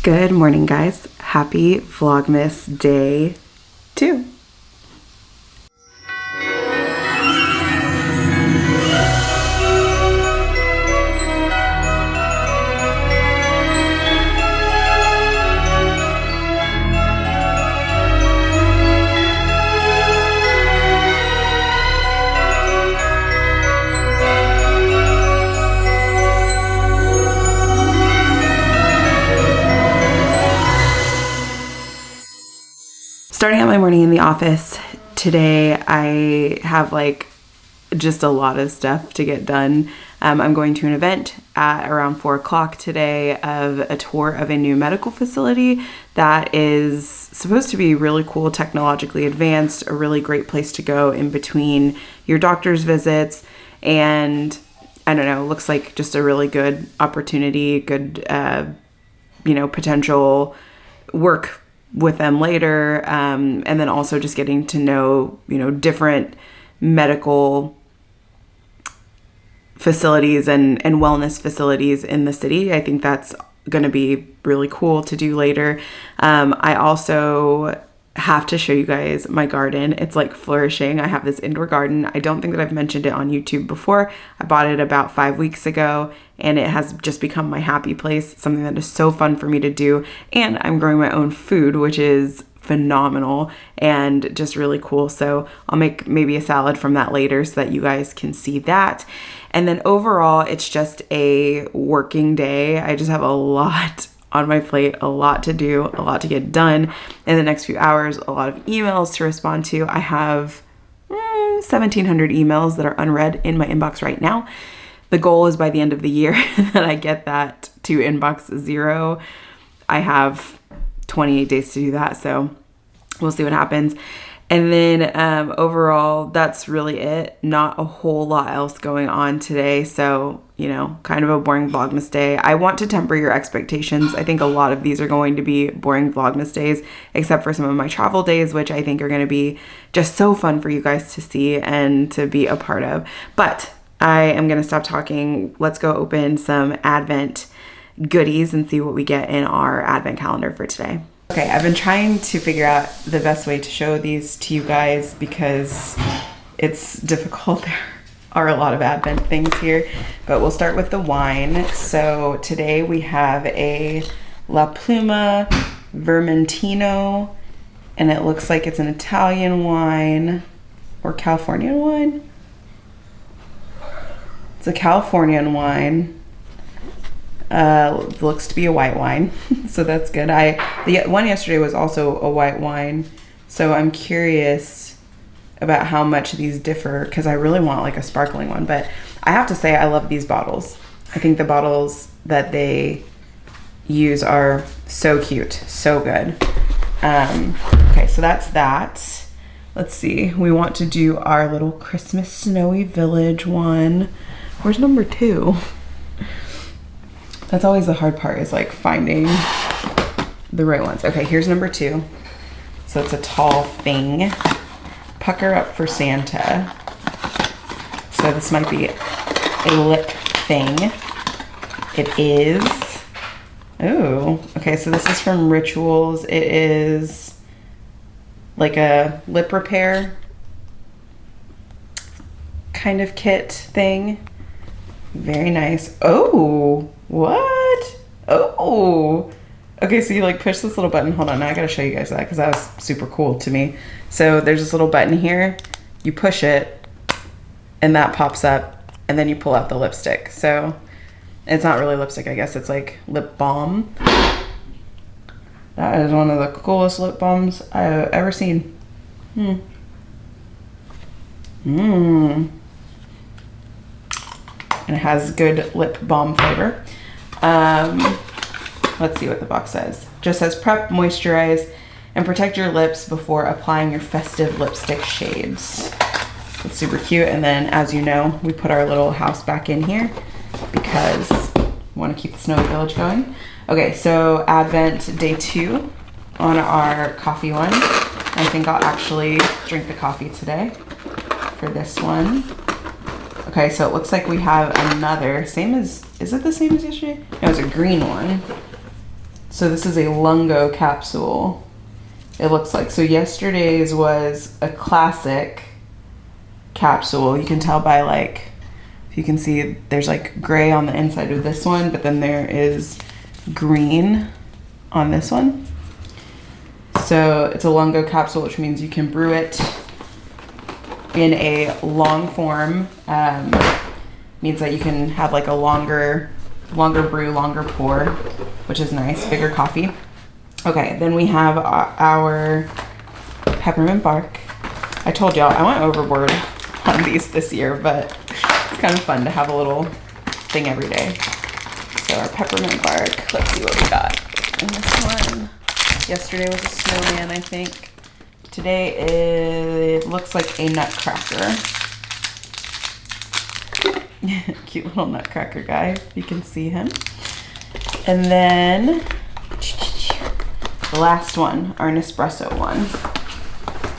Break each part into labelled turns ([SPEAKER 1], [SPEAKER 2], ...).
[SPEAKER 1] Good morning, guys. Happy Vlogmas day 2. Starting out my morning in the office today, I have just a lot of stuff to get done. I'm going to an event at around 4 o'clock today of a tour of a new medical facility that is supposed to be really cool, technologically advanced, a really great place to go in between your doctor's visits. And I don't know, looks like just a really good opportunity, good, potential work with them later, and then also just getting to know, different medical facilities and wellness facilities in the city. I think that's going to be really cool to do later. I also have to show you guys my garden. It's flourishing. I have this indoor garden. I don't think that I've mentioned it on YouTube before. I bought it about 5 weeks ago and it has just become my happy place. It's something that is so fun for me to do. And I'm growing my own food, which is phenomenal and just really cool. So I'll make maybe a salad from that later so that you guys can see that. And then overall, it's just a working day. I just have a lot on my plate, a lot to do, a lot to get done in the next few hours, a lot of emails to respond to. I have 1,700 emails that are unread in my inbox right now. The goal is by the end of the year that I get that to inbox 0. I have 28 days to do that, so we'll see what happens. And then overall, that's really it. Not a whole lot else going on today. So, kind of a boring Vlogmas day. I want to temper your expectations. I think a lot of these are going to be boring Vlogmas days, except for some of my travel days, which I think are going to be just so fun for you guys to see and to be a part of. But I am going to stop talking. Let's go open some Advent goodies and see what we get in our Advent calendar for today. Okay, I've been trying to figure out the best way to show these to you guys because it's difficult. There are a lot of Advent things here, but we'll start with the wine. So today we have a La Pluma Vermentino, and it looks like it's an Italian wine or Californian wine. It's a Californian wine. Looks to be a white wine, so that's good. The one yesterday was also a white wine, so I'm curious about how much these differ because I really want a sparkling one. But I have to say I love these bottles. I think the bottles that they use are so cute, so good. Okay, so that's that. Let's see. We want to do our little Christmas Snowy Village one. Where's number 2? That's always the hard part, is finding the right ones. Okay, here's number 2. So it's a tall thing. Pucker Up for Santa. So this might be a lip thing. It is. Oh, okay, so this is from Rituals. It is a lip repair kind of kit thing. Very nice. Oh, what? Oh, okay, so you push this little button. Hold on, now I gotta show you guys that because that was super cool to me. So there's this little button here. You push it and that pops up and then you pull out the lipstick. So it's not really lipstick, I guess it's lip balm. That is one of the coolest lip balms I've ever seen. And it has good lip balm flavor. Let's see what the box says. Just says prep, moisturize, and protect your lips before applying your festive lipstick shades. It's super cute. And then, as you know, we put our little house back in here because we want to keep the Snowy Village going. Okay, so Advent day 2 on our coffee one. I think I'll actually drink the coffee today for this one. Okay, so it looks like we have another, is it the same as yesterday? No, it's a green one. So this is a Lungo capsule, it looks like. So yesterday's was a classic capsule. You can tell by like, if you can see, there's like gray on the inside of this one, but then there is green on this one. So it's a Lungo capsule, which means you can brew it in a long form. Means that you can have like a longer brew, longer pour, which is nice, bigger coffee. Okay, then we have our peppermint bark. I told y'all I went overboard on these this year, but it's kind of fun to have a little thing every day. So our peppermint bark, let's see what we got in this one. Yesterday was a snowman, I think. Today it looks like a nutcracker. Cute little nutcracker guy, you can see him. And then the last one, our Nespresso one.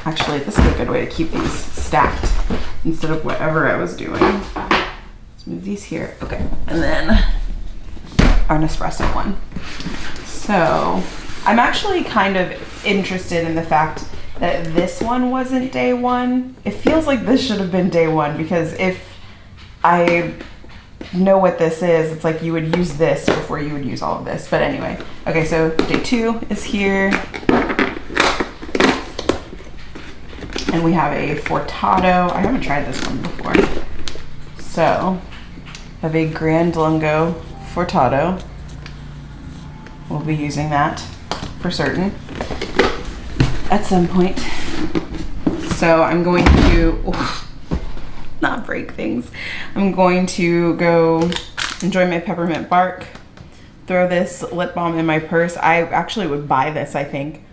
[SPEAKER 1] Actually, this is a good way to keep these stacked instead of whatever I was doing. Let's move these here. Okay, and then our Nespresso one. So I'm actually kind of interested in the fact that this one wasn't day one. It feels like this should have been day one, because if I know what this is, it's like you would use this before you would use all of this. But anyway, okay, so day 2 is here. And we have a Fortato. I haven't tried this one before. So I have a Grand Lungo Fortato. We'll be using that for certain at some point. So I'm going to not break things. I'm going to go enjoy my peppermint bark, throw this lip balm in my purse. I actually would buy this, I think.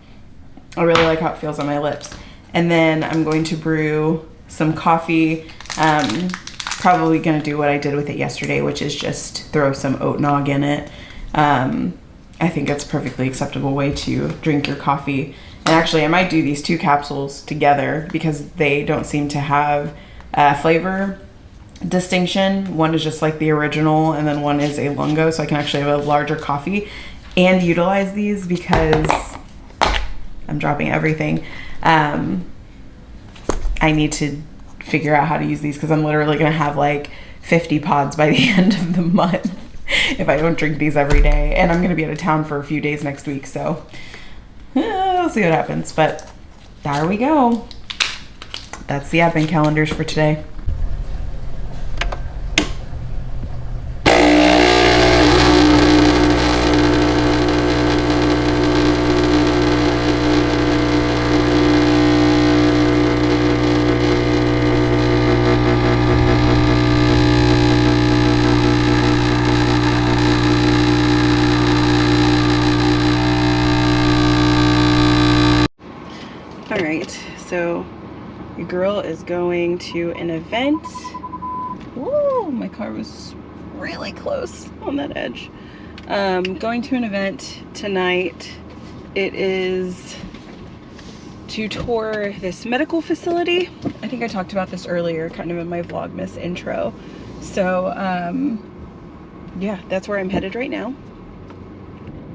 [SPEAKER 1] I really like how it feels on my lips. And then I'm going to brew some coffee. Probably gonna do what I did with it yesterday, which is just throw some oat nog in it. I think it's a perfectly acceptable way to drink your coffee. And actually I might do these 2 capsules together because they don't seem to have flavor distinction. One is just like the original, and then one is a Lungo, so I can actually have a larger coffee and utilize these because I'm dropping everything. I need to figure out how to use these because I'm literally gonna have like 50 pods by the end of the month if I don't drink these every day, and I'm gonna be out of town for a few days next week, so we'll see what happens. But there we go. That's the advent calendars for today. All right, so your girl is going to an event. Woo, my car was really close on that edge. Going to an event tonight. It is to tour this medical facility. I think I talked about this earlier, kind of in my Vlogmas intro. So yeah, that's where I'm headed right now.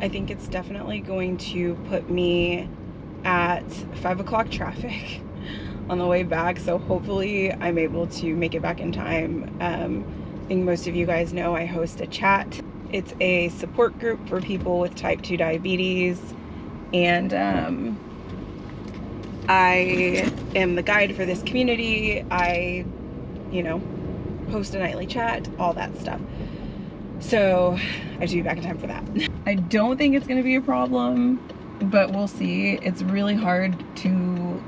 [SPEAKER 1] I think it's definitely going to put me at 5 o'clock traffic on the way back, so hopefully I'm able to make it back in time. I think most of you guys know I host a chat. It's a support group for people with type 2 diabetes, and I am the guide for this community. I, you know, host a nightly chat, all that stuff. So I should be back in time for that. I don't think it's gonna be a problem, but we'll see. It's really hard to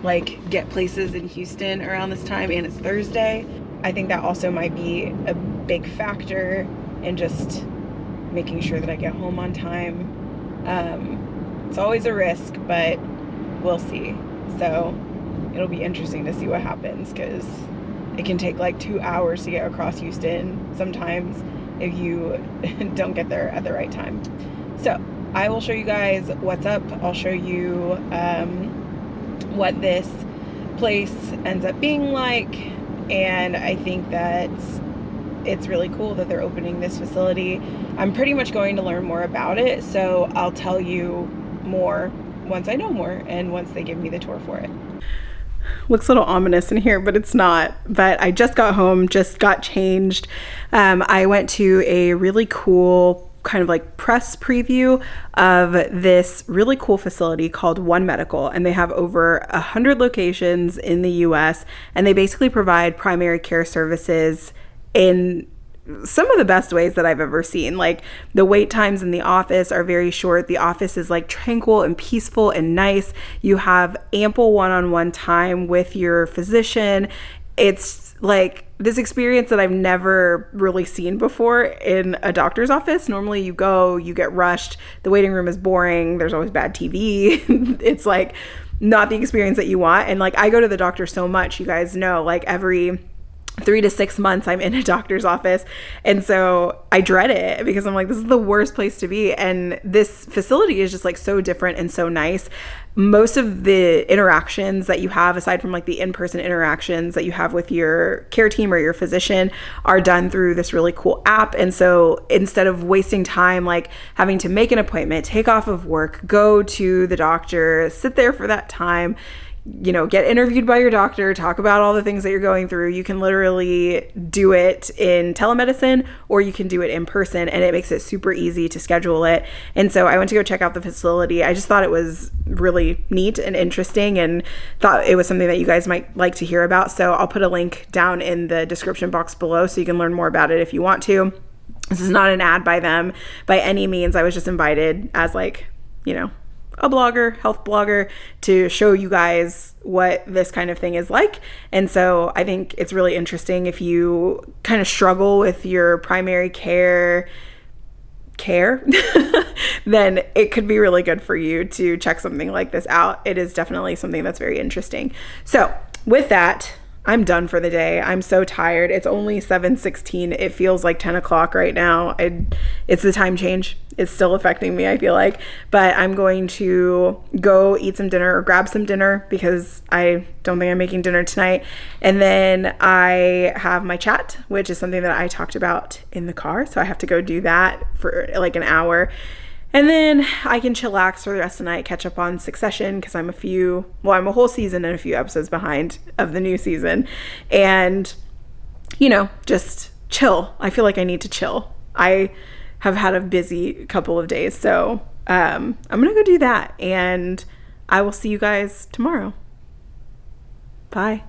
[SPEAKER 1] like get places in Houston around this time, and it's Thursday. I think that also might be a big factor in just making sure that I get home on time. It's always a risk, but we'll see. So it'll be interesting to see what happens, because it can take like 2 hours to get across Houston sometimes if you don't get there at the right time. So I will show you guys what's up. I'll show you what this place ends up being like, and I think that it's really cool that they're opening this facility. I'm pretty much going to learn more about it, so I'll tell you more once I know more and once they give me the tour for it. Looks a little ominous in here, but it's not. But I just got home, just got changed. I went to a really cool kind of like press preview of this really cool facility called One Medical, and they have over 100 locations in the US, and they basically provide primary care services in some of the best ways that I've ever seen. Like, the wait times in the office are very short. The office is like tranquil and peaceful and nice. You have ample one-on-one time with your physician. It's like this experience that I've never really seen before in a doctor's office. Normally you go, you get rushed, the waiting room is boring, there's always bad TV. It's like not the experience that you want. And like, I go to the doctor so much, you guys know, like every 3 to 6 months I'm in a doctor's office, and so I dread it because I'm like, this is the worst place to be. And this facility is just like so different and so nice. Most of the interactions that you have, aside from like the in-person interactions that you have with your care team or your physician, are done through this really cool app. And so instead of wasting time like having to make an appointment, take off of work, go to the doctor, sit there for that time, you know, get interviewed by your doctor, talk about all the things that you're going through, you can literally do it in telemedicine or you can do it in person, and it makes it super easy to schedule it. And so I went to go check out the facility. I just thought it was really neat and interesting and thought it was something that you guys might like to hear about. So I'll put a link down in the description box below so you can learn more about it if you want to. This is not an ad by them by any means. I was just invited as like, you know, a blogger, health blogger, to show you guys what this kind of thing is like. And so I think it's really interesting if you kind of struggle with your primary care, then it could be really good for you to check something like this out. It is definitely something that's very interesting. So with that, I'm done for the day. I'm so tired. It's only 7:16. It feels like 10 o'clock right now. It's the time change. It's still affecting me, I feel like. But I'm going to go eat some dinner or grab some dinner because I don't think I'm making dinner tonight. And then I have my chat, which is something that I talked about in the car. So I have to go do that for like an hour. And then I can chillax for the rest of the night, catch up on Succession because I'm a whole season and a few episodes behind of the new season. And, you know, just chill. I feel like I need to chill. I have had a busy couple of days. So I'm going to go do that. And I will see you guys tomorrow. Bye.